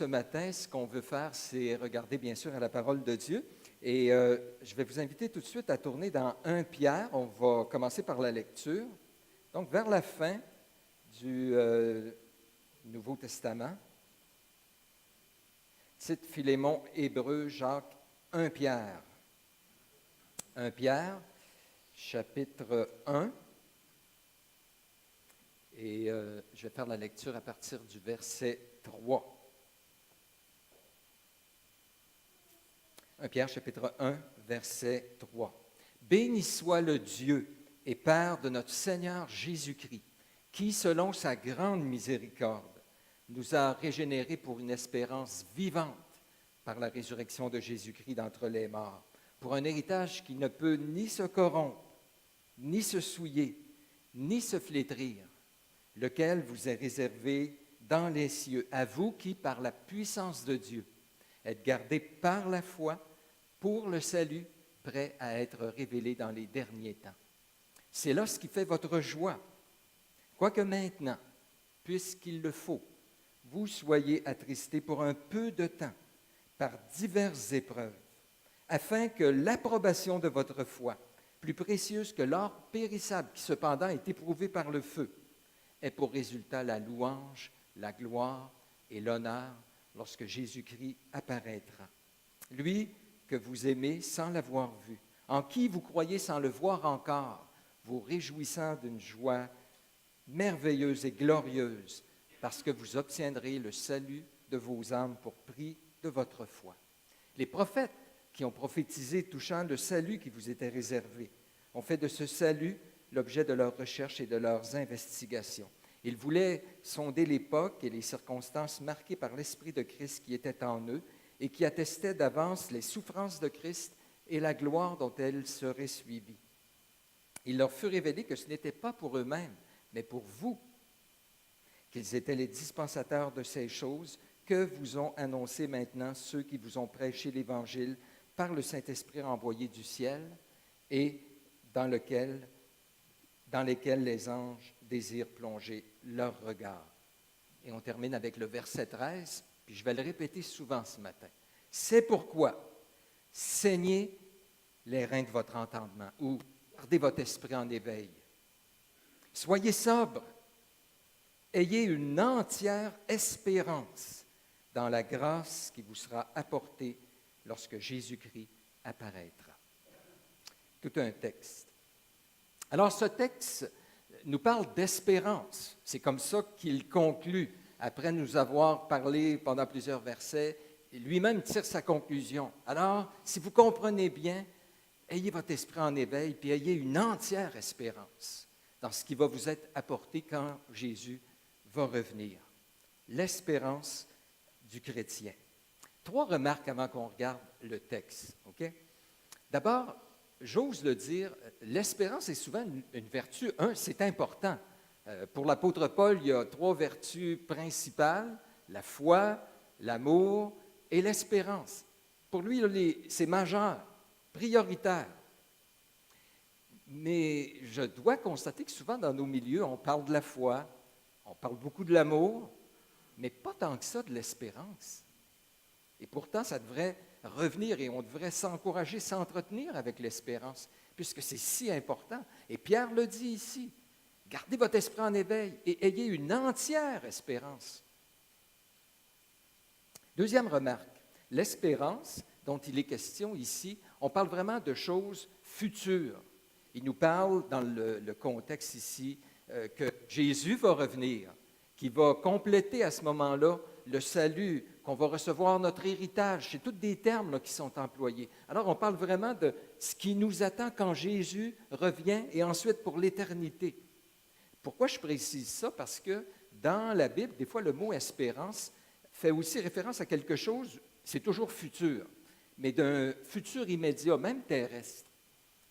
ce matin, ce qu'on veut faire, c'est regarder bien sûr à la parole de Dieu. Et je vais vous inviter tout de suite à tourner dans 1 Pierre. On va commencer par la lecture. Donc, vers la fin du Nouveau Testament, Tite, Philémon, Hébreux, Jacques, 1 Pierre. 1 Pierre, chapitre 1. Et je vais faire la lecture à partir du verset 3. 1 Pierre, chapitre 1, verset 3. « Béni soit le Dieu et Père de notre Seigneur Jésus-Christ, qui, selon sa grande miséricorde, nous a régénérés pour une espérance vivante par la résurrection de Jésus-Christ d'entre les morts, pour un héritage qui ne peut ni se corrompre, ni se souiller, ni se flétrir, lequel vous est réservé dans les cieux, à vous qui, par la puissance de Dieu, êtes gardés par la foi pour le salut, prêt à être révélé dans les derniers temps. C'est là ce qui fait votre joie, quoique maintenant, puisqu'il le faut, vous soyez attristés pour un peu de temps par diverses épreuves, afin que l'approbation de votre foi, plus précieuse que l'or périssable qui cependant est éprouvé par le feu, ait pour résultat la louange, la gloire et l'honneur lorsque Jésus-Christ apparaîtra. Lui que vous aimez sans l'avoir vu, en qui vous croyez sans le voir encore, vous réjouissant d'une joie merveilleuse et glorieuse, parce que vous obtiendrez le salut de vos âmes pour prix de votre foi. Les prophètes qui ont prophétisé touchant le salut qui vous était réservé ont fait de ce salut l'objet de leurs recherches et de leurs investigations. Ils voulaient sonder l'époque et les circonstances marquées par l'Esprit de Christ qui était en eux et qui attestaient d'avance les souffrances de Christ et la gloire dont elles seraient suivies. Il leur fut révélé que ce n'était pas pour eux-mêmes, mais pour vous, qu'ils étaient les dispensateurs de ces choses que vous ont annoncées maintenant ceux qui vous ont prêché l'Évangile par le Saint-Esprit envoyé du ciel et dans lesquels les anges désirent plonger leur regard. Et on termine avec le verset 13, puis je vais le répéter souvent ce matin. C'est pourquoi saignez les reins de votre entendement ou gardez votre esprit en éveil. Soyez sobres, ayez une entière espérance dans la grâce qui vous sera apportée lorsque Jésus-Christ apparaîtra. Tout un texte. Alors, ce texte nous parle d'espérance. C'est comme ça qu'il conclut. Après nous avoir parlé pendant plusieurs versets, lui-même tire sa conclusion. Alors, si vous comprenez bien, ayez votre esprit en éveil, puis ayez une entière espérance dans ce qui va vous être apporté quand Jésus va revenir. L'espérance du chrétien. 3 remarques avant qu'on regarde le texte. Okay? D'abord, j'ose le dire, l'espérance est souvent une vertu. C'est important. Pour l'apôtre Paul, il y a 3 vertus principales, la foi, l'amour et l'espérance. Pour lui, c'est majeur, prioritaire. Mais je dois constater que souvent dans nos milieux, on parle de la foi, on parle beaucoup de l'amour, mais pas tant que ça de l'espérance. Et pourtant, ça devrait revenir et on devrait s'encourager, s'entretenir avec l'espérance, puisque c'est si important. Et Pierre le dit ici, gardez votre esprit en éveil et ayez une entière espérance. Deuxième remarque, l'espérance dont il est question ici, on parle vraiment de choses futures. Il nous parle dans le contexte ici que Jésus va revenir, qui va compléter à ce moment-là le salut, qu'on va recevoir notre héritage. C'est tous des termes là, qui sont employés. Alors, on parle vraiment de ce qui nous attend quand Jésus revient et ensuite pour l'éternité. Pourquoi je précise ça? Parce que dans la Bible, des fois, le mot « espérance » fait aussi référence à quelque chose, c'est toujours futur, mais d'un futur immédiat, même terrestre.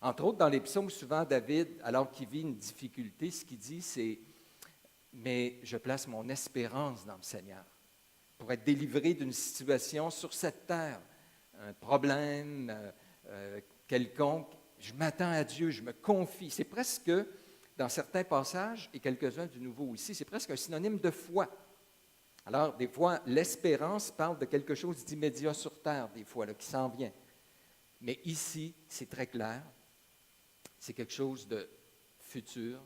Entre autres, dans les psaumes, souvent, David, alors qu'il vit une difficulté, ce qu'il dit, c'est « Mais je place mon espérance dans le Seigneur ». Pour être délivré d'une situation sur cette terre, un problème quelconque, je m'attends à Dieu, je me confie. C'est presque, dans certains passages, et quelques-uns du Nouveau ici, c'est presque un synonyme de foi. Alors, des fois, l'espérance parle de quelque chose d'immédiat sur terre, des fois, là, qui s'en vient. Mais ici, c'est très clair, c'est quelque chose de futur,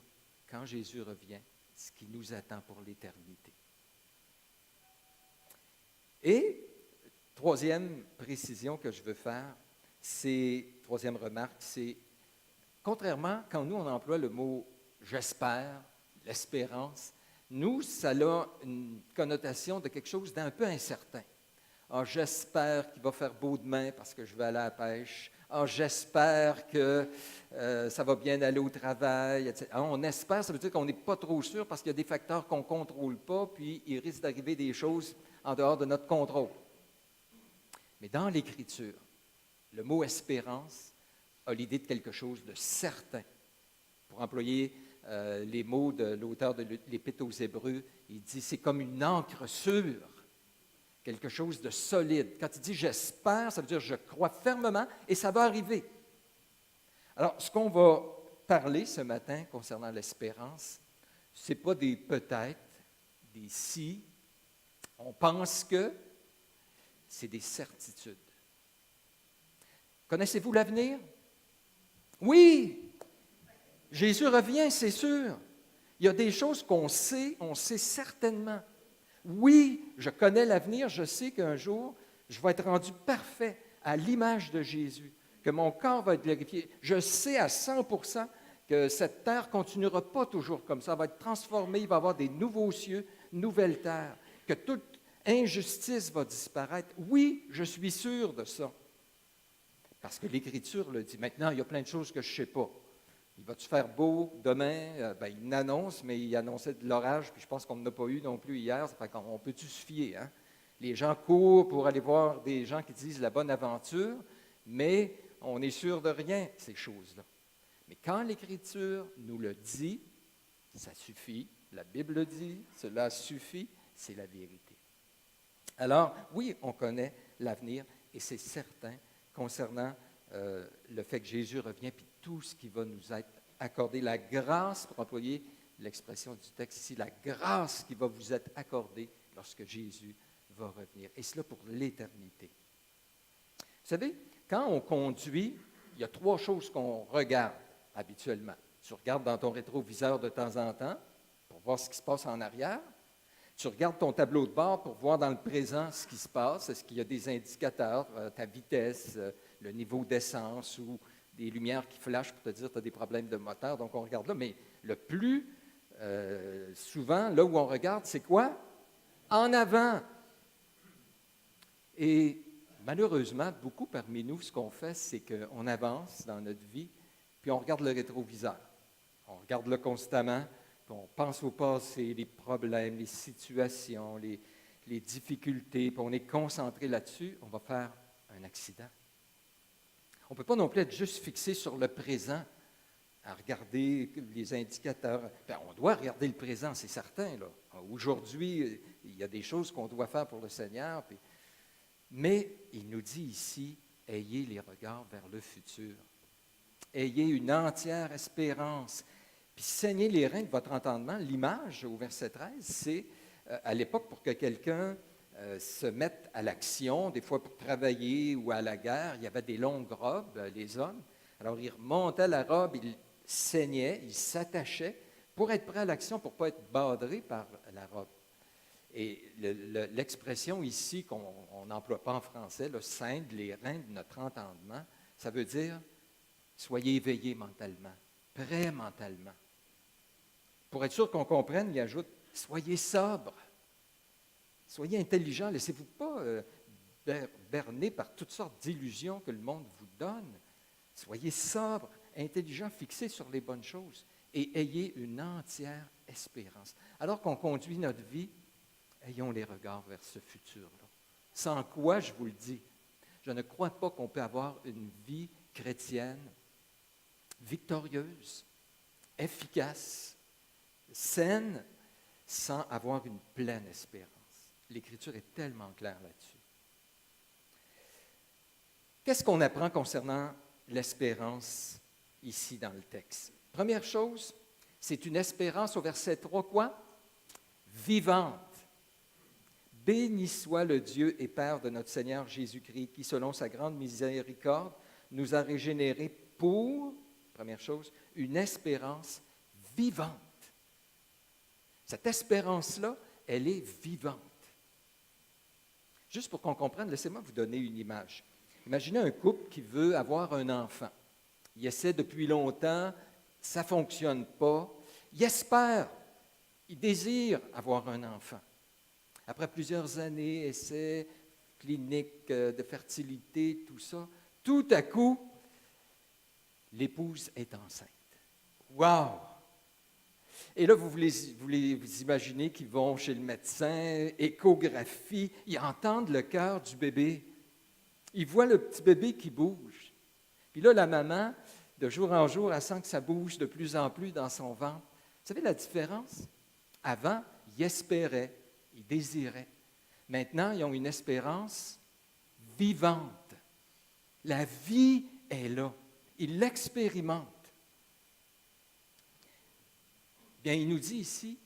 quand Jésus revient, ce qui nous attend pour l'éternité. Et, troisième précision que je veux faire, troisième remarque, c'est, contrairement, quand nous, on emploie le mot « j'espère », « l'espérance », nous, ça a une connotation de quelque chose d'un peu incertain. Ah, j'espère qu'il va faire beau demain parce que je vais aller à la pêche. Ah, j'espère que ça va bien aller au travail, etc. Ah, on espère, ça veut dire qu'on n'est pas trop sûr parce qu'il y a des facteurs qu'on ne contrôle pas, puis il risque d'arriver des choses en dehors de notre contrôle. Mais dans l'Écriture, le mot espérance a l'idée de quelque chose de certain. Pour employer les mots de l'auteur de l'Épître aux Hébreux, il dit c'est comme une encre sûre, quelque chose de solide. Quand il dit j'espère, ça veut dire je crois fermement et ça va arriver. Alors, ce qu'on va parler ce matin concernant l'espérance, ce n'est pas des peut-être, des si, on pense que, c'est des certitudes. Connaissez-vous l'avenir? Oui! Jésus revient, c'est sûr. Il y a des choses qu'on sait, on sait certainement. Oui, je connais l'avenir, je sais qu'un jour, je vais être rendu parfait à l'image de Jésus, que mon corps va être glorifié. Je sais à 100% que cette terre ne continuera pas toujours comme ça, elle va être transformée, il va y avoir des nouveaux cieux, nouvelles terres, que toute injustice va disparaître. Oui, je suis sûr de ça, parce que l'Écriture le dit. Maintenant, il y a plein de choses que je ne sais pas. Il va-tu faire beau demain? Il l'annonce, mais il annonçait de l'orage, puis je pense qu'on n'en a pas eu non plus hier. Ça fait qu'on peut-tu se fier? Hein? Les gens courent pour aller voir des gens qui disent la bonne aventure, mais on n'est sûr de rien, ces choses-là. Mais quand l'Écriture nous le dit, ça suffit. La Bible le dit, cela suffit, c'est la vérité. Alors, oui, on connaît l'avenir, et c'est certain concernant le fait que Jésus revient, puis tout ce qui va nous être accordé, la grâce, pour employer l'expression du texte ici, la grâce qui va vous être accordée lorsque Jésus va revenir, et cela pour l'éternité. Vous savez, quand on conduit, il y a trois choses qu'on regarde habituellement. Tu regardes dans ton rétroviseur de temps en temps pour voir ce qui se passe en arrière. Tu regardes ton tableau de bord pour voir dans le présent ce qui se passe. Est-ce qu'il y a des indicateurs, ta vitesse, le niveau d'essence ou des lumières qui flashent pour te dire que tu as des problèmes de moteur. Donc, on regarde là. Mais le plus souvent, là où on regarde, c'est quoi? En avant. Et malheureusement, beaucoup parmi nous, ce qu'on fait, c'est qu'on avance dans notre vie, puis on regarde le rétroviseur. On regarde là constamment, puis on pense au passé, les problèmes, les situations, les difficultés, puis on est concentré là-dessus, on va faire un accident. On ne peut pas non plus être juste fixé sur le présent, à regarder les indicateurs. Bien, on doit regarder le présent, c'est certain. Là. Aujourd'hui, il y a des choses qu'on doit faire pour le Seigneur. Mais il nous dit ici, ayez les regards vers le futur. Ayez une entière espérance. Puis saignez les reins de votre entendement. L'image au verset 13, c'est à l'époque pour que quelqu'un se mette à l'action, des fois pour travailler ou à la guerre, il y avait des longues robes, les hommes. Alors, ils remontaient la robe, ils saignaient, ils s'attachaient pour être prêts à l'action, pour ne pas être badrés par la robe. Et l'expression ici, qu'on n'emploie pas en français, ceindre les reins de notre entendement, ça veut dire soyez éveillés mentalement, prêts mentalement. Pour être sûr qu'on comprenne, il ajoute soyez sobres. Soyez intelligents, laissez-vous pas berner par toutes sortes d'illusions que le monde vous donne. Soyez sobres, intelligents, fixés sur les bonnes choses et ayez une entière espérance. Alors qu'on conduit notre vie, ayons les regards vers ce futur-là. Sans quoi, je vous le dis, je ne crois pas qu'on peut avoir une vie chrétienne victorieuse, efficace, saine, sans avoir une pleine espérance. L'Écriture est tellement claire là-dessus. Qu'est-ce qu'on apprend concernant l'espérance ici dans le texte? Première chose, c'est une espérance au verset 3, quoi? Vivante. Béni soit le Dieu et Père de notre Seigneur Jésus-Christ, qui, selon sa grande miséricorde, nous a régénérés pour, première chose, une espérance vivante. Cette espérance-là, elle est vivante. Juste pour qu'on comprenne, laissez-moi vous donner une image. Imaginez un couple qui veut avoir un enfant. Il essaie depuis longtemps, ça ne fonctionne pas. Il espère, il désire avoir un enfant. Après plusieurs années, essais, cliniques de fertilité, tout ça, tout à coup, l'épouse est enceinte. Wow! Et là, vous imaginez qu'ils vont chez le médecin, échographie, ils entendent le cœur du bébé. Ils voient le petit bébé qui bouge. Puis là, la maman, de jour en jour, elle sent que ça bouge de plus en plus dans son ventre. Vous savez la différence? Avant, ils espéraient, ils désiraient. Maintenant, ils ont une espérance vivante. La vie est là. Ils l'expérimentent. Bien, il nous dit ici,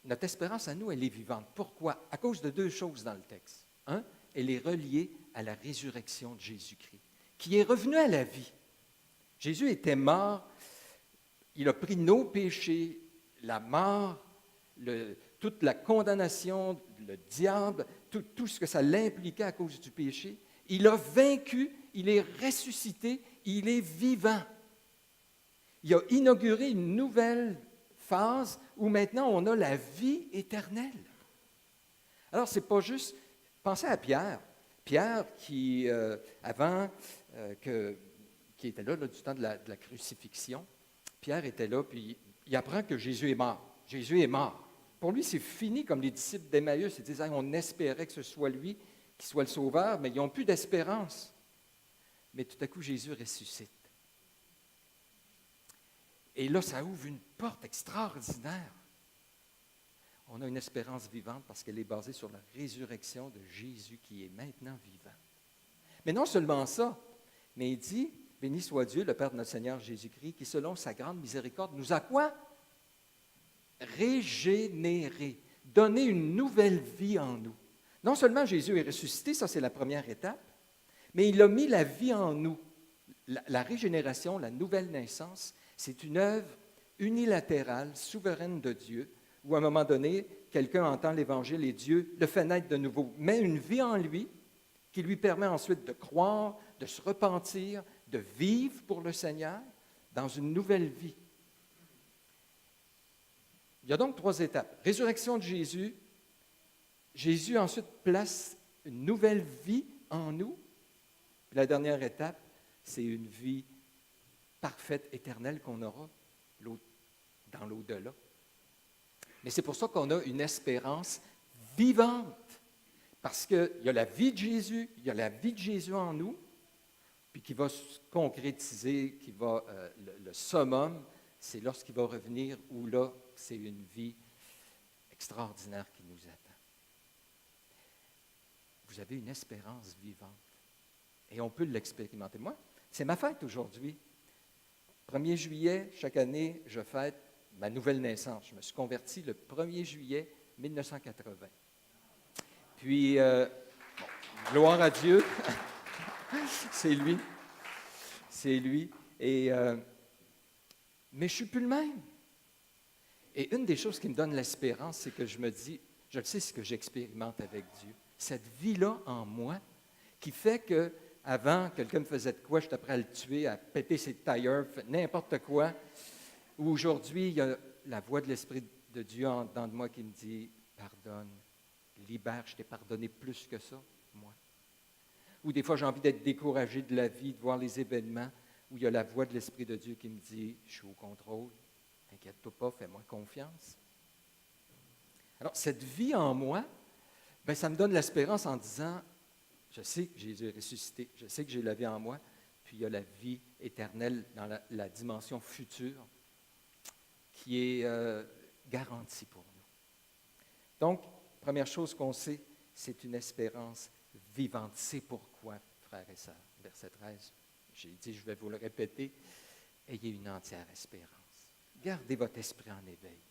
notre espérance à nous, elle est vivante. Pourquoi? À cause de deux choses dans le texte. Un, elle est reliée à la résurrection de Jésus-Christ, qui est revenu à la vie. Jésus était mort, il a pris nos péchés, la mort, toute la condamnation, le diable, tout ce que ça l'impliquait à cause du péché. Il a vaincu, il est ressuscité, il est vivant. Il a inauguré une nouvelle phase où maintenant on a la vie éternelle. Alors, ce n'est pas juste... Pensez à Pierre. Pierre qui, qui était là, du temps de la crucifixion. Pierre était là, puis il apprend que Jésus est mort. Jésus est mort. Pour lui, c'est fini, comme les disciples d'Emmaüs. Ils disaient, on espérait que ce soit lui qui soit le sauveur, mais ils n'ont plus d'espérance. Mais tout à coup, Jésus ressuscite. Et là, ça ouvre une porte extraordinaire. On a une espérance vivante parce qu'elle est basée sur la résurrection de Jésus qui est maintenant vivant. Mais non seulement ça, mais il dit, béni soit Dieu, le Père de notre Seigneur Jésus-Christ, qui, selon sa grande miséricorde, nous a quoi? Régénérés, donné une nouvelle vie en nous. Non seulement Jésus est ressuscité, ça c'est la première étape, mais il a mis la vie en nous. La régénération, la nouvelle naissance, c'est une œuvre unilatérale, souveraine de Dieu, où à un moment donné, quelqu'un entend l'Évangile et Dieu le fait naître de nouveau, met une vie en lui qui lui permet ensuite de croire, de se repentir, de vivre pour le Seigneur dans une nouvelle vie. Il y a donc 3 étapes. Résurrection de Jésus. Jésus ensuite place une nouvelle vie en nous. Puis la dernière étape, c'est une vie parfaite, éternelle qu'on aura dans l'au-delà. Mais c'est pour ça qu'on a une espérance vivante. Parce qu'il y a la vie de Jésus, il y a la vie de Jésus en nous, puis qui va se concrétiser, qui va, le summum, c'est lorsqu'il va revenir, où là, c'est une vie extraordinaire qui nous attend. Vous avez une espérance vivante. Et on peut l'expérimenter. Moi, c'est ma fête aujourd'hui. 1er juillet, chaque année, je fête ma nouvelle naissance. Je me suis converti le 1er juillet 1980. Puis, gloire à Dieu, c'est lui. C'est lui. Mais je ne suis plus le même. Et une des choses qui me donne l'espérance, c'est que je me dis, je sais ce que j'expérimente avec Dieu. Cette vie-là en moi qui fait que avant, quelqu'un me faisait de quoi, j'étais prêt à le tuer, à péter ses tailleurs, n'importe quoi. Ou aujourd'hui, il y a la voix de l'Esprit de Dieu en dedans de moi qui me dit, pardonne, libère, je t'ai pardonné plus que ça, moi. Ou des fois, j'ai envie d'être découragé de la vie, de voir les événements, où il y a la voix de l'Esprit de Dieu qui me dit, je suis au contrôle, t'inquiète-toi pas, fais-moi confiance. Alors, cette vie en moi, bien, ça me donne l'espérance en disant, je sais que Jésus est ressuscité, je sais que j'ai la vie en moi, puis il y a la vie éternelle dans la dimension future qui est garantie pour nous. Donc, première chose qu'on sait, c'est une espérance vivante. C'est pourquoi, frères et sœurs, verset 13, j'ai dit, je vais vous le répéter, ayez une entière espérance. Gardez votre esprit en éveil.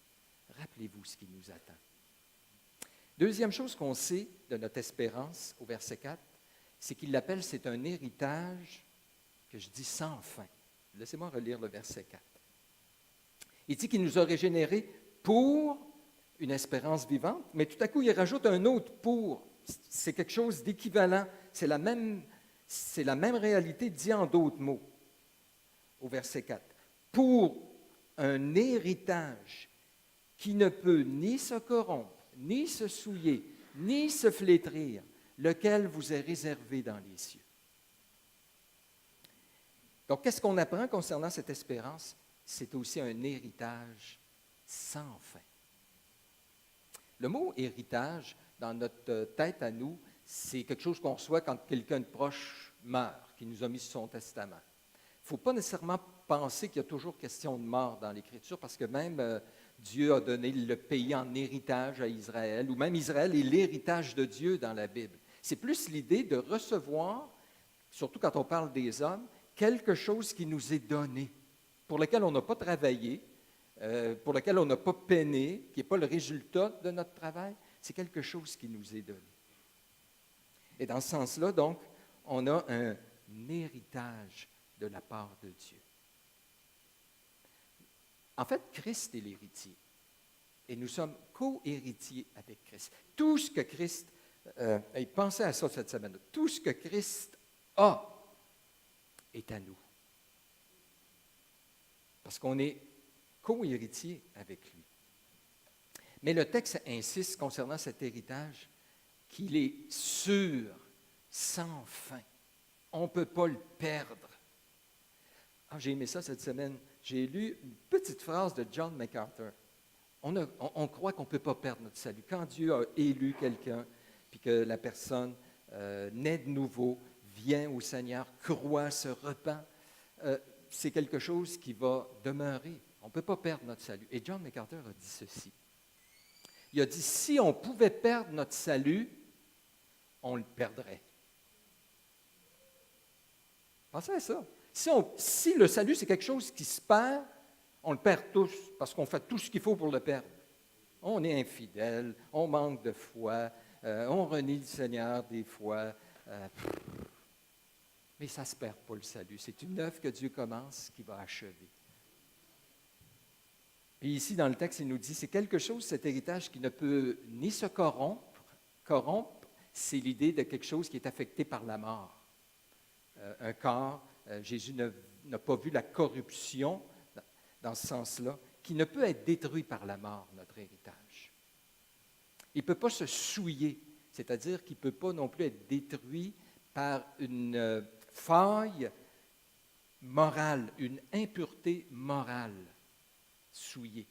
Rappelez-vous ce qui nous attend. Deuxième chose qu'on sait de notre espérance au verset 4, c'est qu'il l'appelle, c'est un héritage que je dis sans fin. Laissez-moi relire le verset 4. Il dit qu'il nous a régénérés pour une espérance vivante, mais tout à coup, il rajoute un autre pour. C'est quelque chose d'équivalent. C'est la même réalité dit en d'autres mots au verset 4. Pour un héritage qui ne peut ni se corrompre, ni se souiller, ni se flétrir, lequel vous est réservé dans les cieux. Donc, qu'est-ce qu'on apprend concernant cette espérance? C'est aussi un héritage sans fin. Le mot héritage, dans notre tête à nous, c'est quelque chose qu'on reçoit quand quelqu'un de proche meurt, qui nous a mis sur son testament. Il ne faut pas nécessairement penser qu'il y a toujours question de mort dans l'Écriture, parce que même Dieu a donné le pays en héritage à Israël, ou même Israël est l'héritage de Dieu dans la Bible. C'est plus l'idée de recevoir, surtout quand on parle des hommes, quelque chose qui nous est donné, pour lequel on n'a pas travaillé, pour lequel on n'a pas peiné, qui n'est pas le résultat de notre travail, c'est quelque chose qui nous est donné. Et dans ce sens-là, donc, on a un héritage de la part de Dieu. En fait, Christ est l'héritier. Et nous sommes co-héritiers avec Christ. Tout ce que Christ, et pensez à ça cette semaine, tout ce que Christ a est à nous. Parce qu'on est co-héritier avec lui. Mais le texte insiste concernant cet héritage qu'il est sûr, sans fin. On ne peut pas le perdre. Ah, j'ai aimé ça cette semaine. J'ai lu une petite phrase de John MacArthur. On croit qu'on ne peut pas perdre notre salut. Quand Dieu a élu quelqu'un, puis que la personne naît de nouveau, vient au Seigneur, croit, se repent, c'est quelque chose qui va demeurer. On ne peut pas perdre notre salut. Et John MacArthur a dit ceci. Il a dit, si on pouvait perdre notre salut, on le perdrait. Pensez à ça. Si le salut, c'est quelque chose qui se perd, on le perd tous, parce qu'on fait tout ce qu'il faut pour le perdre. On est infidèle, on manque de foi, on renie le Seigneur des fois. Mais ça ne se perd pas, le salut. C'est une œuvre que Dieu commence, qui va achever. Et ici, dans le texte, il nous dit, c'est quelque chose, cet héritage, qui ne peut ni se corrompre. Corrompre, c'est l'idée de quelque chose qui est affecté par la mort. Un corps, Jésus n'a pas vu la corruption, dans ce sens-là, qui ne peut être détruit par la mort, notre héritage. Il ne peut pas se souiller, c'est-à-dire qu'il ne peut pas non plus être détruit par une faille morale, une impureté morale. Souillé.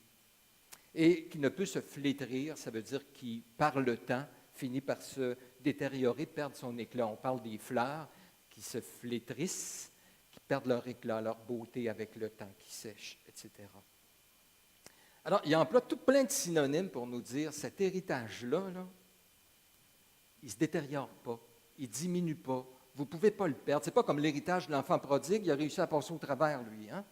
Et qui ne peut se flétrir, ça veut dire qu'il, par le temps, finit par se détériorer, perdre son éclat. On parle des fleurs qui se flétrissent, qui perdent leur éclat, leur beauté avec le temps, qui sèchent, etc. Alors, il emploie tout plein de synonymes pour nous dire, cet héritage-là, là, il ne se détériore pas, il ne diminue pas, vous ne pouvez pas le perdre. Ce n'est pas comme l'héritage de l'enfant prodigue, il a réussi à passer au travers, lui, hein?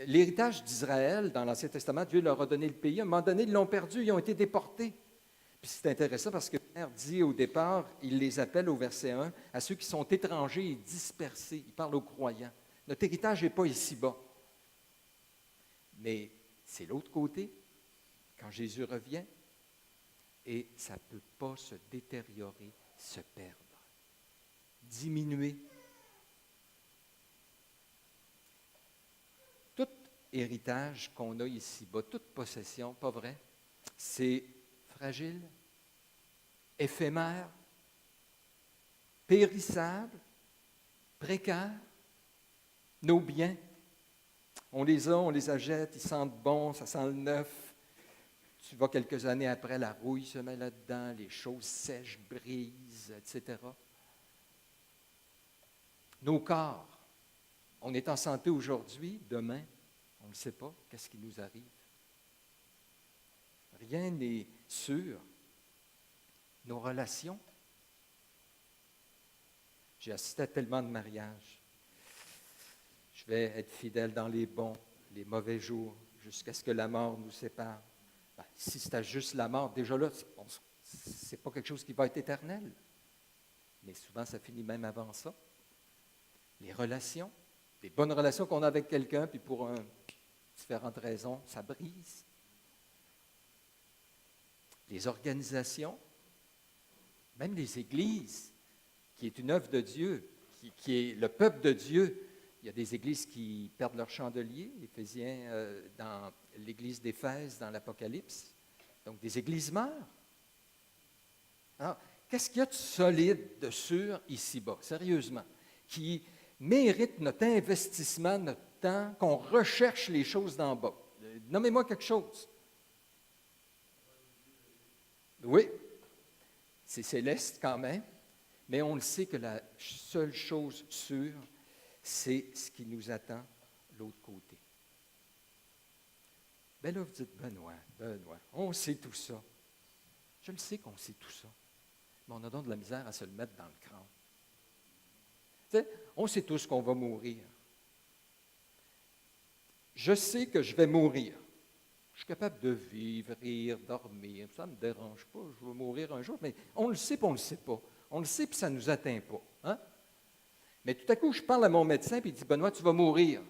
L'héritage d'Israël, dans l'Ancien Testament, Dieu leur a donné le pays. À un moment donné, ils l'ont perdu, ils ont été déportés. Puis c'est intéressant parce que Pierre dit au départ, il les appelle au verset 1, à ceux qui sont étrangers et dispersés. Il parle aux croyants. Notre héritage n'est pas ici-bas. Mais c'est l'autre côté, quand Jésus revient, et ça ne peut pas se détériorer, se perdre, diminuer. Tout héritage qu'on a ici-bas, toute possession, pas vrai, c'est fragile, éphémère, périssable, précaire. Nos biens, on les achète, ils sentent bon, ça sent le neuf. Tu vas quelques années après, la rouille se met là-dedans, les choses sèchent, brisent, etc. Nos corps, on est en santé aujourd'hui, demain, on ne sait pas, qu'est-ce qui nous arrive. Rien n'est sûr. Nos relations. J'ai assisté à tellement de mariages. Je vais être fidèle dans les bons, les mauvais jours, jusqu'à ce que la mort nous sépare. Ben, si c'était juste la mort, déjà là, Ce n'est pas quelque chose qui va être éternel. Mais souvent, ça finit même avant ça. Les relations, des bonnes relations qu'on a avec quelqu'un, puis pour différentes raisons, ça brise. Les organisations, même les églises, qui est une œuvre de Dieu, qui est le peuple de Dieu. Il y a des églises qui perdent leur chandelier, Éphésiens, dans l'église d'Éphèse, dans l'Apocalypse. Donc, des églises meurent. Alors, qu'est-ce qu'il y a de solide, de sûr, ici-bas, sérieusement, qui mérite notre investissement, notre temps, qu'on recherche les choses d'en bas? Nommez-moi quelque chose. Oui, c'est céleste quand même, mais on le sait que la seule chose sûre, c'est ce qui nous attend de l'autre côté. Bien là, vous dites, Benoît, on sait tout ça. Je le sais qu'on sait tout ça, mais on a donc de la misère à se le mettre dans le crâne. Tu sais, on sait tous qu'on va mourir. Je sais que je vais mourir. Je suis capable de vivre, rire, dormir. Ça ne me dérange pas. Je vais mourir un jour. Mais on le sait, puis on ne le sait pas. On le sait, puis ça ne nous atteint pas. Hein? Mais tout à coup, je parle à mon médecin, puis il dit, Benoît, tu vas mourir.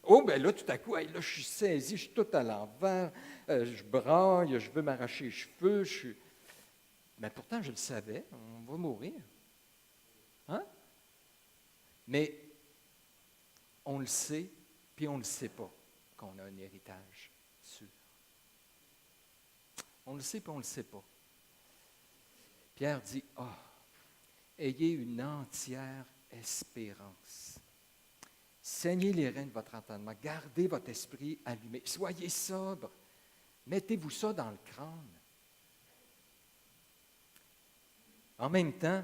Oh, bien là, tout à coup, là, je suis saisi, je suis tout à l'envers, je braille, je veux m'arracher les cheveux. Mais pourtant, je le savais, on va mourir. Hein? Mais on le sait, puis on ne le sait pas qu'on a un héritage sûr. On le sait, puis on ne le sait pas. Pierre dit, ayez une entière espérance. Saignez les reins de votre entendement. Gardez votre esprit allumé. Soyez sobre. Mettez-vous ça dans le crâne. En même temps,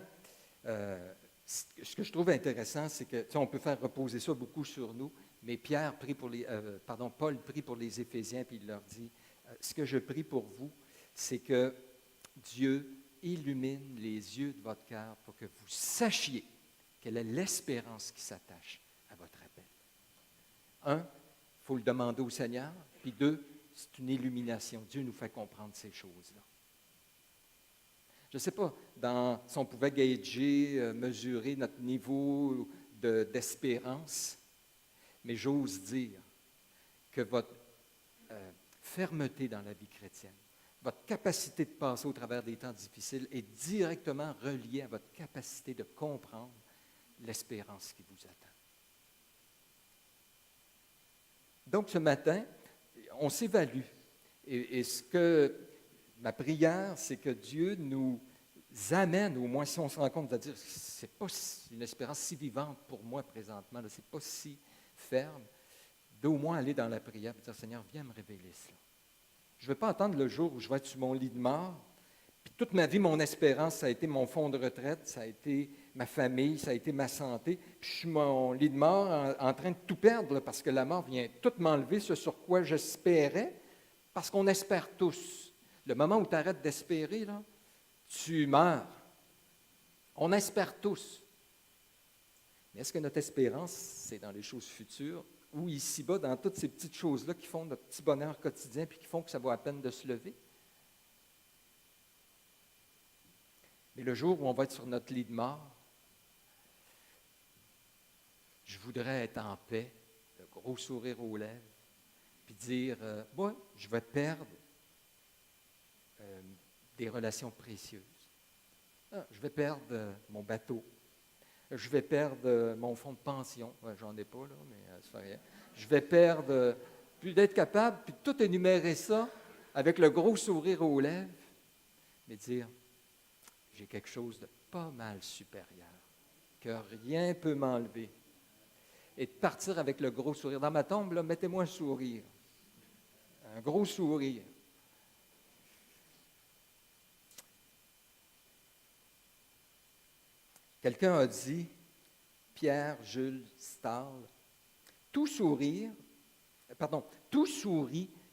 ce que je trouve intéressant, c'est que on peut faire reposer ça beaucoup sur nous, mais Paul prie pour les Éphésiens, puis il leur dit, ce que je prie pour vous, c'est que Dieu illumine les yeux de votre cœur pour que vous sachiez quelle est l'espérance qui s'attache à votre appel. Un, il faut le demander au Seigneur, puis deux, c'est une illumination. Dieu nous fait comprendre ces choses-là. Je ne sais pas si on pouvait gager, mesurer notre niveau d'espérance, mais j'ose dire que votre fermeté dans la vie chrétienne, votre capacité de passer au travers des temps difficiles est directement reliée à votre capacité de comprendre l'espérance qui vous attend. Donc, ce matin, on s'évalue. Et ma prière, c'est que Dieu nous amène, au moins si on se rend compte de dire, c'est pas une espérance si vivante pour moi présentement, ce n'est pas si ferme, d'au moins aller dans la prière et dire, Seigneur, viens me révéler cela. Je ne veux pas attendre le jour où je vais être sur mon lit de mort. Puis toute ma vie, mon espérance, ça a été mon fonds de retraite, ça a été ma famille, ça a été ma santé. Puis je suis mon lit de mort en train de tout perdre, là, parce que la mort vient tout m'enlever ce sur quoi j'espérais, parce qu'on espère tous. Le moment où tu arrêtes d'espérer, là, tu meurs. On espère tous. Mais est-ce que notre espérance, c'est dans les choses futures, ou ici-bas, dans toutes ces petites choses-là qui font notre petit bonheur quotidien, puis qui font que ça vaut la peine de se lever? Mais le jour où on va être sur notre lit de mort, je voudrais être en paix, le gros sourire aux lèvres, puis dire, je vais perdre des relations précieuses. Je vais perdre mon bateau. Je vais perdre mon fonds de pension. J'en ai pas, là, mais ça fait rien. Je vais perdre, puis d'être capable, puis tout énumérer ça avec le gros sourire aux lèvres, mais dire, j'ai quelque chose de pas mal supérieur, que rien ne peut m'enlever. Et de partir avec le gros sourire. Dans ma tombe, là, mettez-moi un sourire. Un gros sourire. Quelqu'un a dit, Pierre Jules Stahl, tout sourit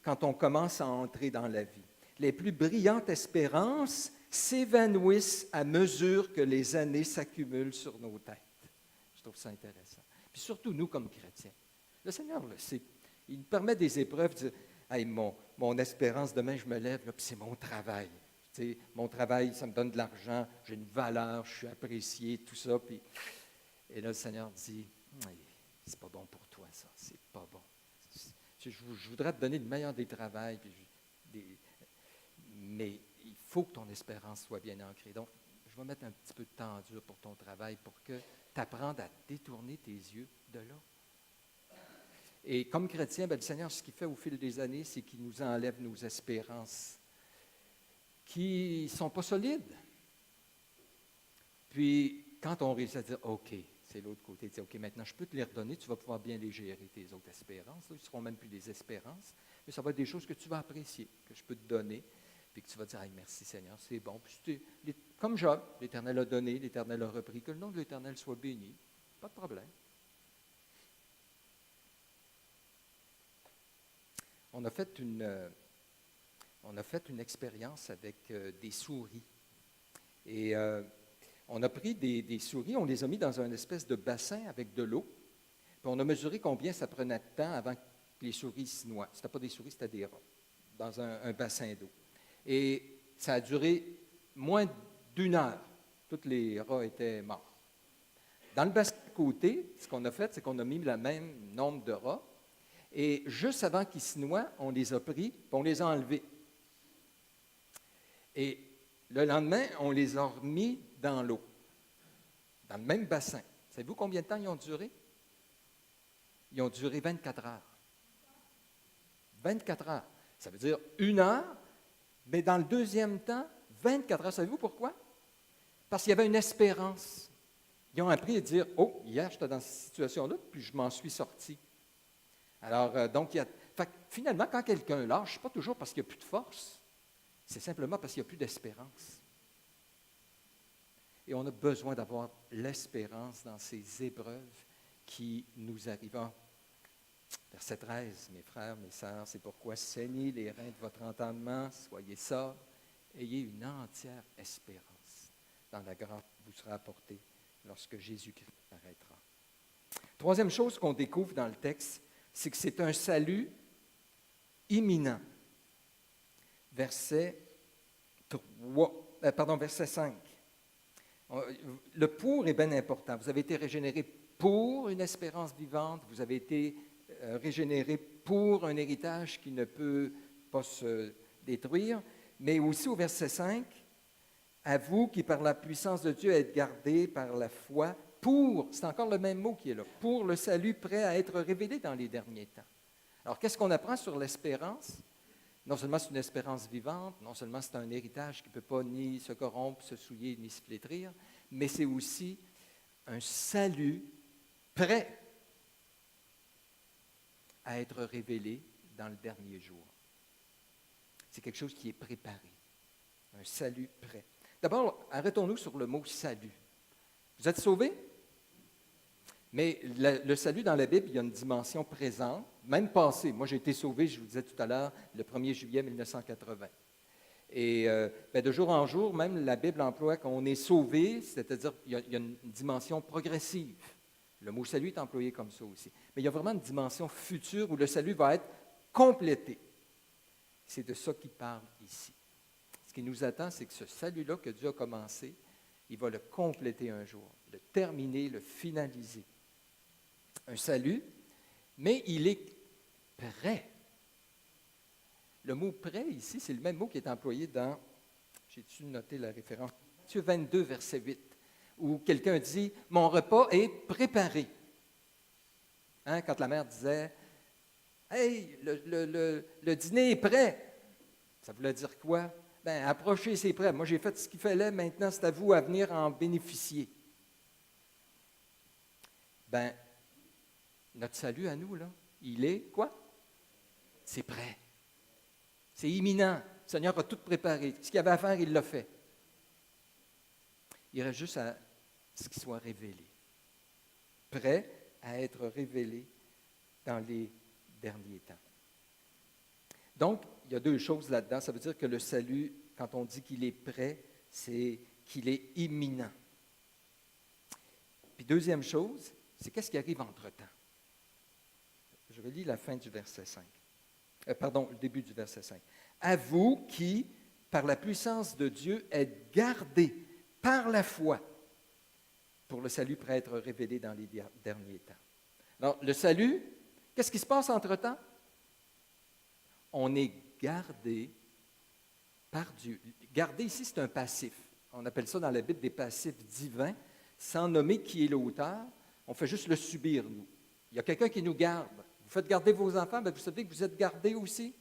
quand on commence à entrer dans la vie. Les plus brillantes espérances s'évanouissent à mesure que les années s'accumulent sur nos têtes. Je trouve ça intéressant. Puis surtout, nous, comme chrétiens. Le Seigneur le sait. Il nous permet des épreuves, de dire, hey, mon espérance, demain, je me lève, là, puis c'est mon travail. Tu Tu sais, mon travail, ça me donne de l'argent, j'ai une valeur, je suis apprécié, tout ça. Puis, et là, le Seigneur dit, hey, c'est pas bon pour toi, ça, c'est pas bon. Je voudrais te donner le meilleur des travails, mais il faut que ton espérance soit bien ancrée. Donc, je vais mettre un petit peu de temps dur pour ton travail pour que tu apprennes à détourner tes yeux de là. Et comme chrétien, le Seigneur, ce qu'il fait au fil des années, c'est qu'il nous enlève nos espérances qui ne sont pas solides. Puis, quand on réussit à dire, OK, c'est l'autre côté, tu dis, OK, maintenant, je peux te les redonner, tu vas pouvoir bien les gérer, tes autres espérances. Là, ils ne seront même plus des espérances, mais ça va être des choses que tu vas apprécier, que je peux te donner, puis que tu vas dire, hey, merci Seigneur, c'est bon. Puis, comme Job, l'Éternel a donné, l'Éternel a repris, que le nom de l'Éternel soit béni, pas de problème. On a fait une expérience avec des souris. Et on a pris des souris, on les a mis dans un espèce de bassin avec de l'eau. Puis on a mesuré combien ça prenait de temps avant que les souris se noient. Ce n'était pas des souris, c'était des rats, dans un bassin d'eau. Et ça a duré moins d'1 heure. Tous les rats étaient morts. Dans le bassin de côté, ce qu'on a fait, c'est qu'on a mis le même nombre de rats. Et juste avant qu'ils se noient, on les a pris, puis on les a enlevés. Et le lendemain, on les a remis dans l'eau, dans le même bassin. Savez-vous combien de temps ils ont duré? Ils ont duré 24 heures. 24 heures. Ça veut dire 1 heure, mais dans le deuxième temps, 24 heures. Savez-vous pourquoi? Parce qu'il y avait une espérance. Ils ont appris à dire, oh, hier, j'étais dans cette situation-là, puis je m'en suis sorti. Alors, donc, finalement, quand quelqu'un lâche, ce n'est pas toujours parce qu'il n'y a plus de force, c'est simplement parce qu'il n'y a plus d'espérance. Et on a besoin d'avoir l'espérance dans ces épreuves qui nous arrivent. Verset 13, mes frères, mes sœurs, c'est pourquoi saignez les reins de votre entendement, soyez sobres, ayez une entière espérance dans la grâce qui vous sera apportée lorsque Jésus-Christ paraîtra. Troisième chose qu'on découvre dans le texte, c'est que c'est un salut imminent. Verset 5. Le pour est bien important. Vous avez été régénérés pour une espérance vivante, vous avez été régénérés pour un héritage qui ne peut pas se détruire, mais aussi au verset 5, à vous qui par la puissance de Dieu êtes gardés par la foi pour, c'est encore le même mot qui est là, pour le salut prêt à être révélé dans les derniers temps. Alors, qu'est-ce qu'on apprend sur l'espérance? Non seulement c'est une espérance vivante, non seulement c'est un héritage qui ne peut pas ni se corrompre, se souiller, ni se flétrir, mais c'est aussi un salut prêt à être révélé dans le dernier jour. C'est quelque chose qui est préparé, un salut prêt. D'abord, arrêtons-nous sur le mot salut. Vous êtes sauvés? Mais le salut dans la Bible, il y a une dimension présente, même passée. Moi, j'ai été sauvé, je vous disais tout à l'heure, le 1er juillet 1980. Et de jour en jour, même la Bible emploie qu'on est sauvé, c'est-à-dire qu'il y a une dimension progressive. Le mot salut est employé comme ça aussi. Mais il y a vraiment une dimension future où le salut va être complété. C'est de ça qu'il parle ici. Ce qui nous attend, c'est que ce salut-là que Dieu a commencé, il va le compléter un jour, le terminer, le finaliser. Un salut, mais il est prêt. Le mot prêt ici, c'est le même mot qui est employé dans, j'ai-tu noté la référence, Matthieu 22, verset 8, où quelqu'un dit « Mon repas est préparé ». Hein, quand la mère disait « Hey, le dîner est prêt », ça voulait dire quoi? Bien, approchez, c'est prêt. Moi, j'ai fait ce qu'il fallait, maintenant, c'est à vous à venir en bénéficier. Bien, notre salut à nous, là, il est quoi? C'est prêt. C'est imminent. Le Seigneur a tout préparé. Ce qu'il avait à faire, il l'a fait. Il reste juste à ce qu'il soit révélé. Prêt à être révélé dans les derniers temps. Donc, il y a deux choses là-dedans. Ça veut dire que le salut, quand on dit qu'il est prêt, c'est qu'il est imminent. Puis deuxième chose, c'est qu'est-ce qui arrive entre-temps. Je relis la fin du verset 5. Le début du verset 5. À vous qui, par la puissance de Dieu, êtes gardés par la foi pour le salut prêt à être révélé dans les derniers temps. Alors, le salut, qu'est-ce qui se passe entre-temps? On est gardé par Dieu. Garder ici, c'est un passif. On appelle ça dans la Bible des passifs divins, sans nommer qui est l'auteur. On fait juste le subir, nous. Il y a quelqu'un qui nous garde. Vous faites garder vos enfants, bien, vous savez que vous êtes gardés aussi.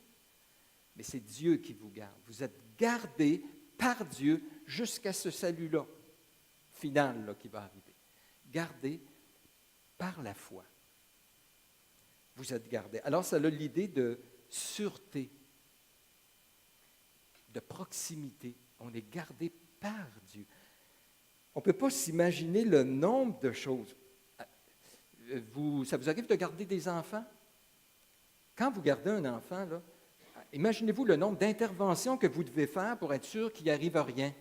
Mais c'est Dieu qui vous garde. Vous êtes gardés par Dieu jusqu'à ce salut-là, final là, qui va arriver. Gardés par la foi. Vous êtes gardés. Alors, ça a l'idée de sûreté, de proximité. On est gardé par Dieu. On ne peut pas s'imaginer le nombre de choses. Ça vous arrive de garder des enfants? Quand vous gardez un enfant, là, imaginez-vous le nombre d'interventions que vous devez faire pour être sûr qu'il n'y arrive à rien.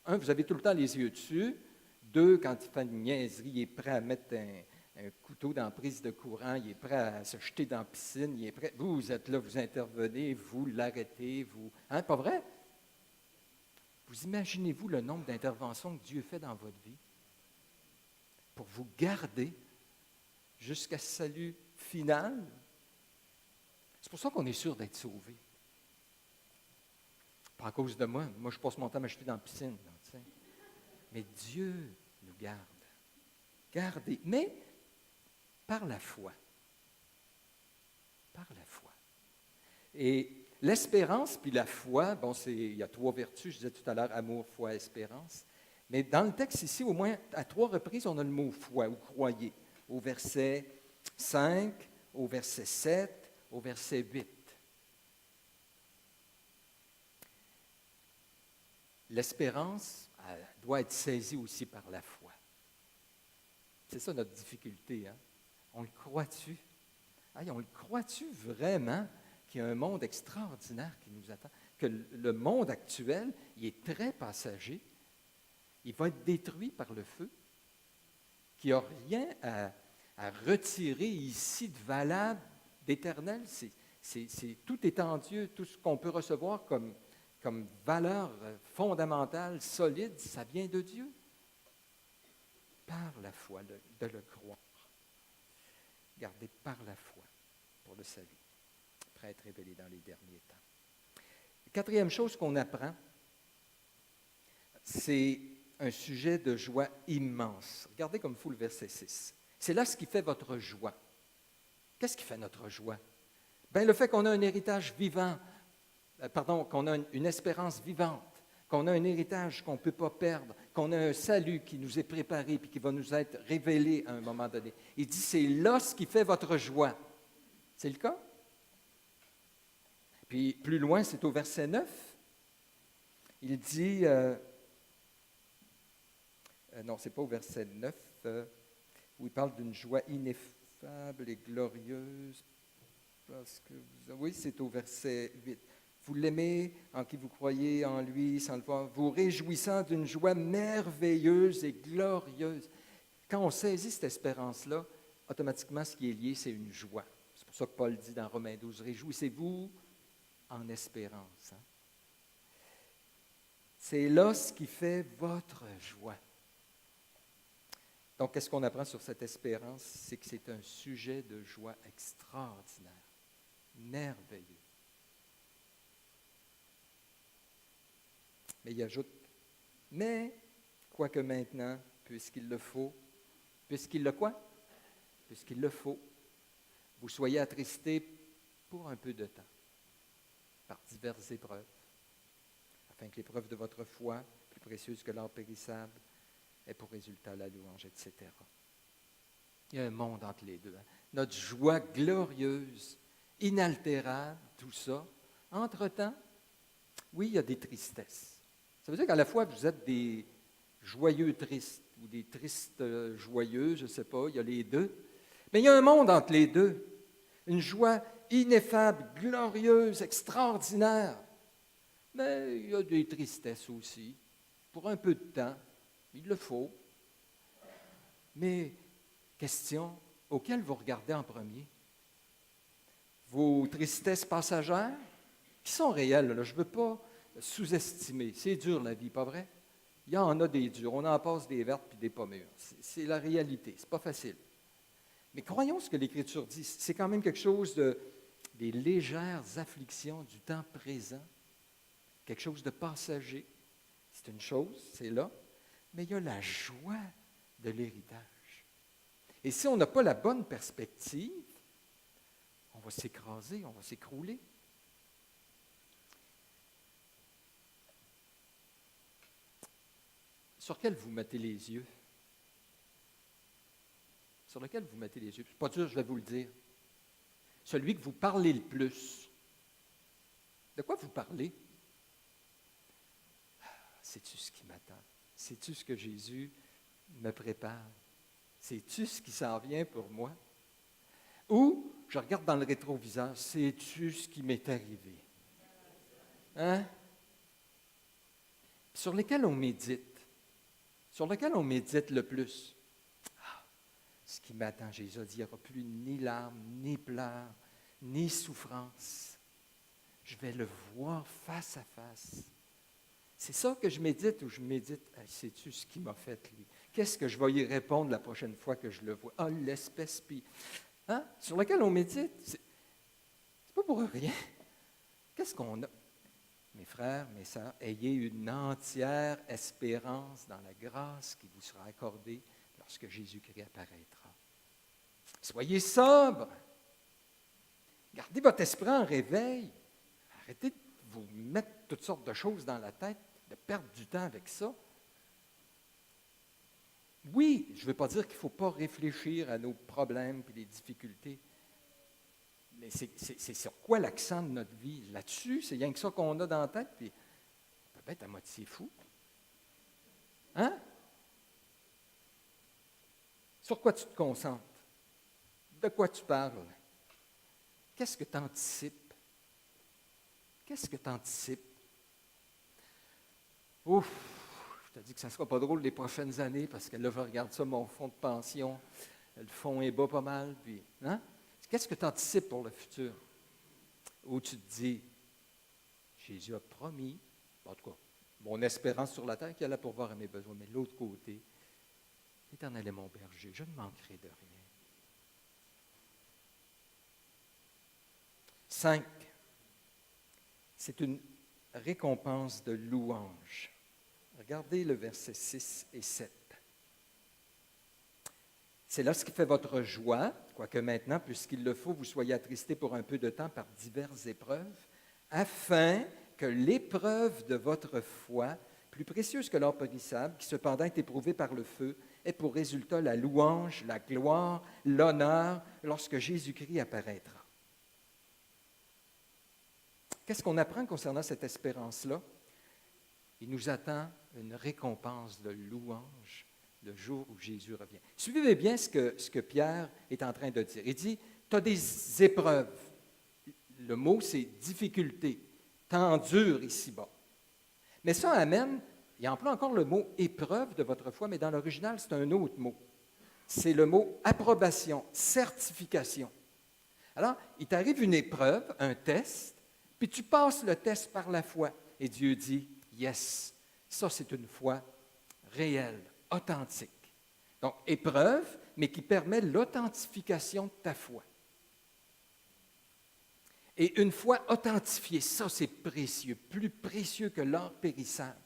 Un, vous avez tout le temps les yeux dessus. Deux, quand il fait une niaiserie, il est prêt à mettre un couteau dans la prise de courant, il est prêt à se jeter dans la piscine, il est prêt. Vous êtes là, vous intervenez, vous l'arrêtez, vous... Hein, pas vrai? Vous imaginez-vous le nombre d'interventions que Dieu fait dans votre vie pour vous garder jusqu'à ce salut final? C'est pour ça qu'on est sûr d'être sauvé. Pas à cause de moi. Moi, je passe mon temps à m'acheter dans la piscine. Là, mais Dieu nous garde. Gardez. Mais par la foi. Par la foi. Et l'espérance puis la foi, bon, il y a trois vertus, je disais tout à l'heure, amour, foi, espérance. Mais dans le texte ici, au moins à trois reprises, on a le mot foi ou croyez. Au verset 5, au verset 7, au verset 8. L'espérance doit être saisie aussi par la foi. C'est ça notre difficulté. Hein? On le croit-tu? Hey, on le croit-tu vraiment qu'il y a un monde extraordinaire qui nous attend? Que le monde actuel, il est très passager. Il va être détruit par le feu. Qu'il n'y a rien à retirer ici de valable, d'éternel. Tout est en Dieu. Tout ce qu'on peut recevoir comme valeur fondamentale, solide, ça vient de Dieu. Par la foi, de le croire. Gardé par la foi pour le salut, prêt à être révélé dans les derniers temps. Quatrième chose qu'on apprend, c'est un sujet de joie immense. Regardez comme il faut le verset 6. C'est là ce qui fait votre joie. Qu'est-ce qui fait notre joie? Bien, le fait qu'on a un héritage vivant, qu'on a une espérance vivante, qu'on a un héritage qu'on ne peut pas perdre, qu'on a un salut qui nous est préparé et qui va nous être révélé à un moment donné. Il dit, c'est là ce qui fait votre joie. C'est le cas? Puis plus loin, c'est au verset 9. Il dit, non, ce n'est pas au verset 9, où il parle d'une joie ineffable et glorieuse. Parce que oui, c'est au verset 8. Vous l'aimez en qui vous croyez en lui, sans le voir, vous réjouissant d'une joie merveilleuse et glorieuse. Quand on saisit cette espérance-là, automatiquement, ce qui est lié, c'est une joie. C'est pour ça que Paul dit dans Romains 12, réjouissez-vous en espérance. Hein? C'est là ce qui fait votre joie. Donc, qu'est-ce qu'on apprend sur cette espérance? C'est que c'est un sujet de joie extraordinaire, merveilleux. Mais il ajoute, mais, quoique maintenant, puisqu'il le faut, puisqu'il le quoi? Puisqu'il le faut, vous soyez attristés pour un peu de temps, par diverses épreuves, afin que l'épreuve de votre foi, plus précieuse que l'or périssable, ait pour résultat la louange, etc. Il y a un monde entre les deux. Hein? Notre joie glorieuse, inaltérable, tout ça. Entre-temps, oui, il y a des tristesses. Ça veut dire qu'à la fois, vous êtes des joyeux tristes ou des tristes joyeux, je ne sais pas, il y a les deux. Mais il y a un monde entre les deux. Une joie ineffable, glorieuse, extraordinaire. Mais il y a des tristesses aussi. Pour un peu de temps, il le faut. Mais, question, auquel vous regardez en premier? Vos tristesses passagères, qui sont réelles, là, je ne veux pas sous-estimé. C'est dur la vie, pas vrai? Il y en a des durs. On en passe des vertes puis des pas mûres. C'est la réalité. C'est pas facile. Mais croyons ce que l'Écriture dit. C'est quand même quelque chose des légères afflictions du temps présent, quelque chose de passager. C'est une chose, c'est là. Mais il y a la joie de l'héritage. Et si on n'a pas la bonne perspective, on va s'écraser, on va s'écrouler. Sur quel vous mettez les yeux? Sur lequel vous mettez les yeux? C'est pas dur, je vais vous le dire. Celui que vous parlez le plus. De quoi vous parlez? Sais-tu ce qui m'attend? Sais-tu ce que Jésus me prépare? Sais-tu ce qui s'en vient pour moi? Ou, je regarde dans le rétroviseur, sais-tu ce qui m'est arrivé? Hein? Sur lesquels on médite? Sur lequel on médite le plus? Ah, ce qui m'attend, Jésus a dit, il n'y aura plus ni larmes, ni pleurs, ni souffrance. Je vais le voir face à face. C'est ça que je médite ou je médite, hey, sais-tu ce qu'il m'a fait, lui? Qu'est-ce que je vais y répondre la prochaine fois que je le vois? Ah, l'espèce, puis... Hein? Sur lequel on médite, c'est pas pour rien. Qu'est-ce qu'on a? Mes frères, mes sœurs, ayez une entière espérance dans la grâce qui vous sera accordée lorsque Jésus-Christ apparaîtra. Soyez sobres. Gardez votre esprit en réveil. Arrêtez de vous mettre toutes sortes de choses dans la tête, de perdre du temps avec ça. Oui, je ne veux pas dire qu'il ne faut pas réfléchir à nos problèmes et les difficultés, mais c'est sur quoi l'accent de notre vie? Là-dessus, c'est rien que ça qu'on a dans la tête, puis on peut être à moitié fou. Hein? Sur quoi tu te concentres? De quoi tu parles? Qu'est-ce que tu anticipes? Qu'est-ce que tu anticipes? Ouf! Je te dis que ça ne sera pas drôle les prochaines années, parce que là, je regarde ça, mon fonds de pension, le fond est bas pas mal, puis... Hein? Qu'est-ce que tu anticipes pour le futur? Où tu te dis, Jésus a promis, en tout cas, mon espérance sur la terre qui allait pourvoir à mes besoins, mais de l'autre côté, l'Éternel est mon berger, je ne manquerai de rien. 5. C'est une récompense de louange. Regardez le verset 6 et 7. C'est là ce qui fait votre joie, quoique maintenant, puisqu'il le faut, vous soyez attristés pour un peu de temps par diverses épreuves, afin que l'épreuve de votre foi, plus précieuse que l'or périssable, qui cependant est éprouvée par le feu, ait pour résultat la louange, la gloire, l'honneur, lorsque Jésus-Christ apparaîtra. Qu'est-ce qu'on apprend concernant cette espérance-là? Il nous attend une récompense de louange le jour où Jésus revient. Suivez bien ce que Pierre est en train de dire. Il dit, tu as des épreuves. Le mot, c'est difficulté. T'endures ici-bas. Mais ça amène, il emploie encore le mot épreuve de votre foi, mais dans l'original, c'est un autre mot. C'est le mot approbation, certification. Alors, il t'arrive une épreuve, un test, puis tu passes le test par la foi. Et Dieu dit, yes, ça c'est une foi réelle, authentique. Donc, épreuve, mais qui permet l'authentification de ta foi. Et une foi authentifiée, ça c'est précieux, plus précieux que l'or périssable.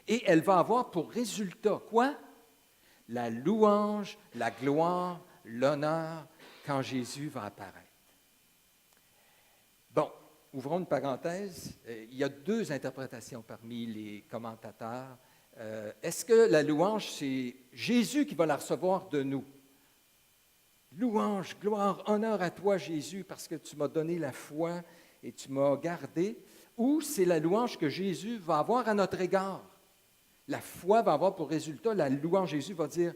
Et elle va avoir pour résultat quoi? La louange, la gloire, l'honneur quand Jésus va apparaître. Bon, ouvrons une parenthèse. Il y a deux interprétations parmi les commentateurs. Est-ce que la louange, c'est Jésus qui va la recevoir de nous? Louange, gloire, honneur à toi, Jésus, parce que tu m'as donné la foi et tu m'as gardé. Ou c'est la louange que Jésus va avoir à notre égard. La foi va avoir pour résultat, la louange, Jésus va dire,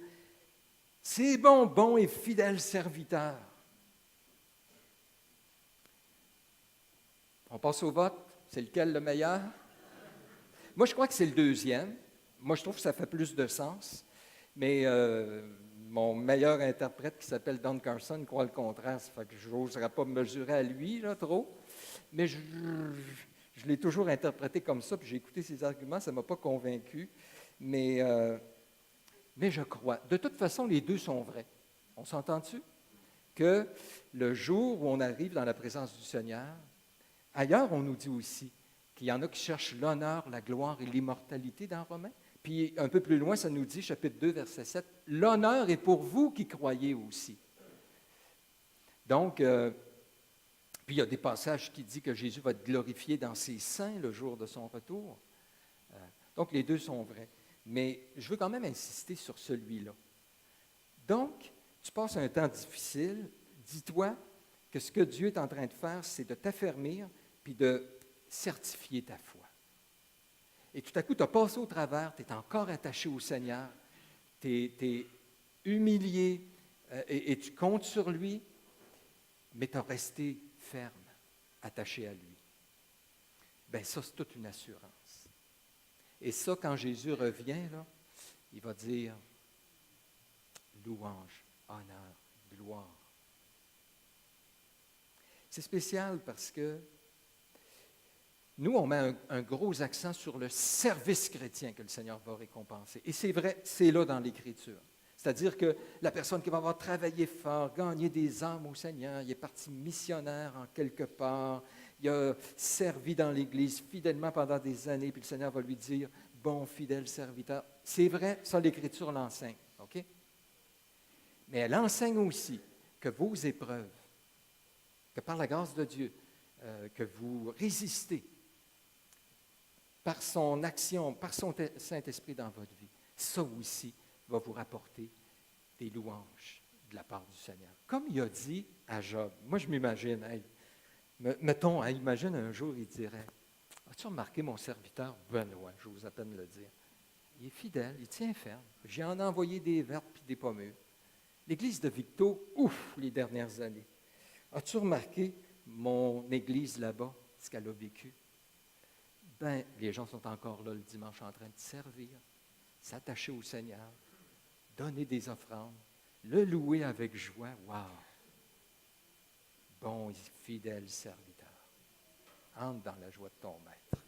c'est bon, bon et fidèle serviteur. On passe au vote. C'est lequel le meilleur? Moi, je crois que c'est le deuxième. Moi, je trouve que ça fait plus de sens. Mais mon meilleur interprète, qui s'appelle Don Carson, croit le contraire. Ça fait que je n'oserais pas me mesurer à lui, là, trop. Mais je Je l'ai toujours interprété comme ça, puis j'ai écouté ses arguments, ça ne m'a pas convaincu, mais, mais je crois. De toute façon, les deux sont vrais. On s'entend-tu? Que le jour où on arrive dans la présence du Seigneur, ailleurs, on nous dit aussi qu'il y en a qui cherchent l'honneur, la gloire et l'immortalité dans Romains. Puis un peu plus loin, ça nous dit, chapitre 2, verset 7, « L'honneur est pour vous qui croyez aussi. » Donc, puis il y a des passages qui disent que Jésus va être glorifié dans ses saints le jour de son retour. Donc, les deux sont vrais. Mais je veux quand même insister sur celui-là. Donc, tu passes un temps difficile, dis-toi que ce que Dieu est en train de faire, c'est de t'affermir puis de certifier ta foi. Et tout à coup, tu as passé au travers, tu es encore attaché au Seigneur, tu es humilié et tu comptes sur lui, mais tu as resté ferme, attaché à lui. Bien, ça, c'est toute une assurance. Et ça, quand Jésus revient, là, il va dire louange, honneur, gloire. C'est spécial parce que nous, on met un gros accent sur le service chrétien que le Seigneur va récompenser. Et c'est vrai, c'est là dans l'Écriture. C'est-à-dire que la personne qui va avoir travaillé fort, gagné des âmes au Seigneur, il est parti missionnaire en quelque part, il a servi dans l'Église fidèlement pendant des années, puis le Seigneur va lui dire, « Bon, fidèle serviteur. » C'est vrai, ça l'Écriture l'enseigne, OK? Mais elle enseigne aussi que vos épreuves, que par la grâce de Dieu, que vous résistez par son action, par son Saint-Esprit dans votre vie, ça aussi va vous rapporter des louanges de la part du Seigneur. Comme il a dit à Job, moi je m'imagine, mettons, imagine un jour, il dirait, « As-tu remarqué mon serviteur Benoît, je vous à peine le dire, il est fidèle, il tient ferme, j'ai en envoyé des vertes puis des pommures. L'église de Victo, ouf, les dernières années. As-tu remarqué mon église là-bas, ce qu'elle a vécu? » Ben, les gens sont encore là le dimanche en train de servir, s'attacher au Seigneur, donner des offrandes, le louer avec joie. Wow! Bon et fidèle serviteur, entre dans la joie de ton maître.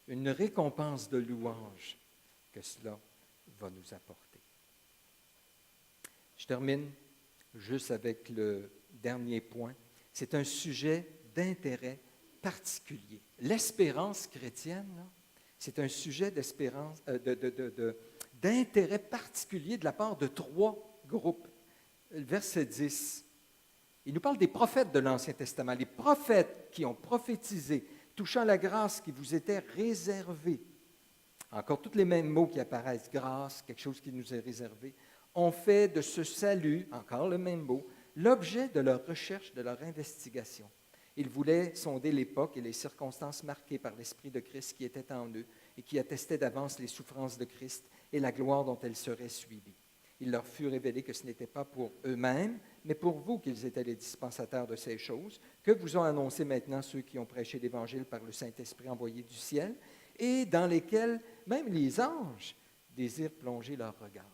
Une récompense de louange que cela va nous apporter. Je termine juste avec le dernier point. C'est un sujet d'intérêt particulier. L'espérance chrétienne, là, c'est un sujet d'espérance, d'intérêt particulier de la part de trois groupes. Verset 10, il nous parle des prophètes de l'Ancien Testament, les prophètes qui ont prophétisé, touchant la grâce qui vous était réservée. Encore tous les mêmes mots qui apparaissent, grâce, quelque chose qui nous est réservé, ont fait de ce salut, encore le même mot, l'objet de leur recherche, de leur investigation. Ils voulaient sonder l'époque et les circonstances marquées par l'Esprit de Christ qui était en eux et qui attestait d'avance les souffrances de Christ et la gloire dont elles seraient suivies. Il leur fut révélé que ce n'était pas pour eux-mêmes, mais pour vous qu'ils étaient les dispensateurs de ces choses, que vous ont annoncé maintenant ceux qui ont prêché l'Évangile par le Saint-Esprit envoyé du ciel, et dans lesquels même les anges désirent plonger leur regard.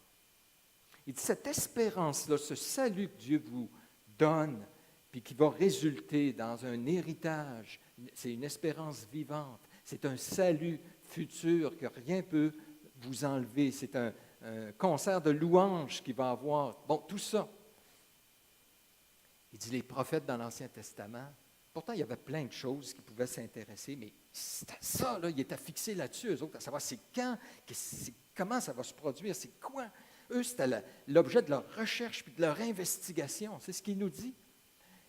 Il dit, cette espérance-là, ce salut que Dieu vous donne, puis qui va résulter dans un héritage, c'est une espérance vivante, c'est un salut futur que rien ne peut vous enlever, c'est un concert de louanges qu'il va avoir. Bon, tout ça. Il dit, les prophètes dans l'Ancien Testament, pourtant il y avait plein de choses qui pouvaient s'intéresser, mais c'était ça, là, il était fixé là-dessus, eux autres, à savoir c'est quand, comment ça va se produire, c'est quoi. Eux, c'était l'objet de leur recherche puis de leur investigation, c'est ce qu'il nous dit.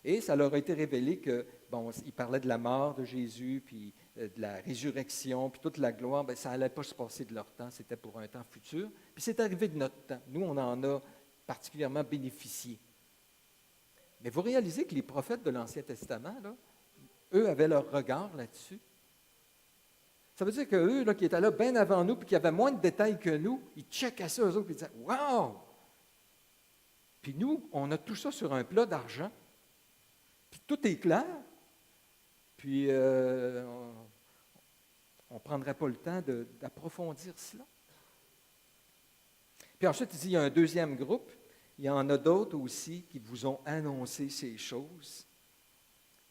Et ça leur a été révélé que, bon, il parlait de la mort de Jésus, puis de la résurrection, puis toute la gloire, bien, ça n'allait pas se passer de leur temps, c'était pour un temps futur. Puis c'est arrivé de notre temps. Nous, on en a particulièrement bénéficié. Mais vous réalisez que les prophètes de l'Ancien Testament, là, eux avaient leur regard là-dessus. Ça veut dire qu'eux, là, qui étaient là bien avant nous, puis qui avaient moins de détails que nous, ils checkaient ça, eux autres, puis ils disaient « Wow! » Puis nous, on a tout ça sur un plat d'argent. Puis tout est clair, puis on ne prendrait pas le temps d'approfondir cela. Puis ensuite, il dit, il y a un deuxième groupe, il y en a d'autres aussi qui vous ont annoncé ces choses.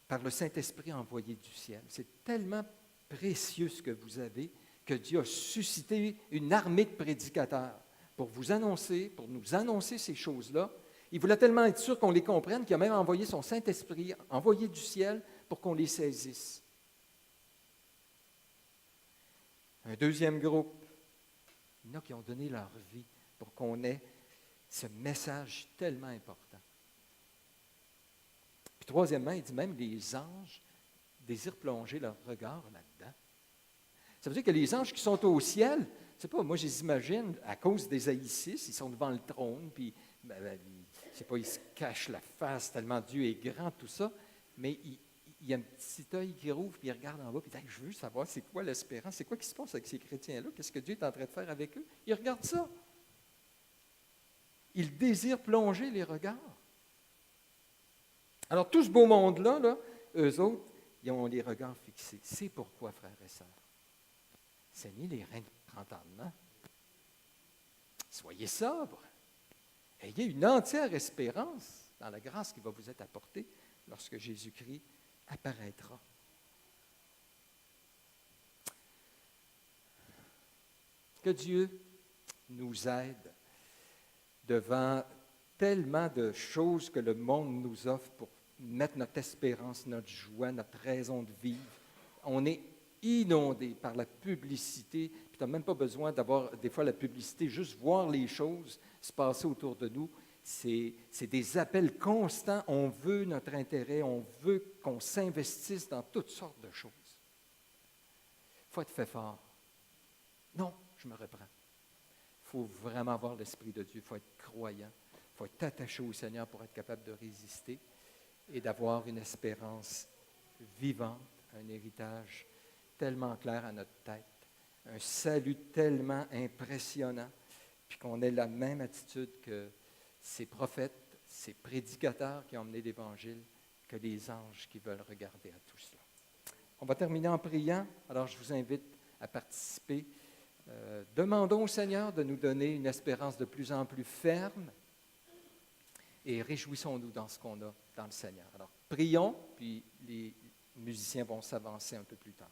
par le Saint-Esprit envoyé du ciel. C'est tellement précieux ce que vous avez que Dieu a suscité une armée de prédicateurs pour vous annoncer, pour nous annoncer ces choses-là. Il voulait tellement être sûr qu'on les comprenne qu'il a même envoyé son Saint-Esprit, envoyé du ciel, pour qu'on les saisisse. Un deuxième groupe, il y en a qui ont donné leur vie pour qu'on ait ce message tellement important. Puis troisièmement, il dit même les anges désirent plonger leur regard là-dedans. Ça veut dire que les anges qui sont au ciel, je ne sais pas, moi je les imagine, à cause d'Ésaïe 6, ils sont devant le trône, puis je ne sais pas, ils se cachent la face tellement Dieu est grand, tout ça, mais il y a un petit œil qui rouvre, puis il regarde en bas, puis il dit, je veux savoir c'est quoi l'espérance, c'est quoi qui se passe avec ces chrétiens-là, qu'est-ce que Dieu est en train de faire avec eux? Il regarde ça. Il désire plonger les regards. Alors, tout ce beau monde-là, eux autres, ils ont les regards fixés. C'est pourquoi, frères et sœurs, saignez les reins d'entendement. Soyez sobres. Ayez une entière espérance dans la grâce qui va vous être apportée lorsque Jésus-Christ apparaîtra. Que Dieu nous aide devant tellement de choses que le monde nous offre pour mettre notre espérance, notre joie, notre raison de vivre. On est inondé par la publicité, puis tu n'as même pas besoin d'avoir des fois la publicité, juste voir les choses se passer autour de nous. C'est des appels constants. On veut notre intérêt, on veut qu'on s'investisse dans toutes sortes de choses. Il faut être fait fort. Non, je me reprends. Il faut vraiment avoir l'Esprit de Dieu, il faut être croyant, il faut être attaché au Seigneur pour être capable de résister et d'avoir une espérance vivante, un héritage tellement clair à notre tête, un salut tellement impressionnant, puis qu'on ait la même attitude que ces prophètes, ces prédicateurs qui ont emmené l'Évangile, que les anges qui veulent regarder à tout cela. On va terminer en priant, alors je vous invite à participer. Demandons au Seigneur de nous donner une espérance de plus en plus ferme et réjouissons-nous dans ce qu'on a dans le Seigneur. Alors, prions, puis les musiciens vont s'avancer un peu plus tard.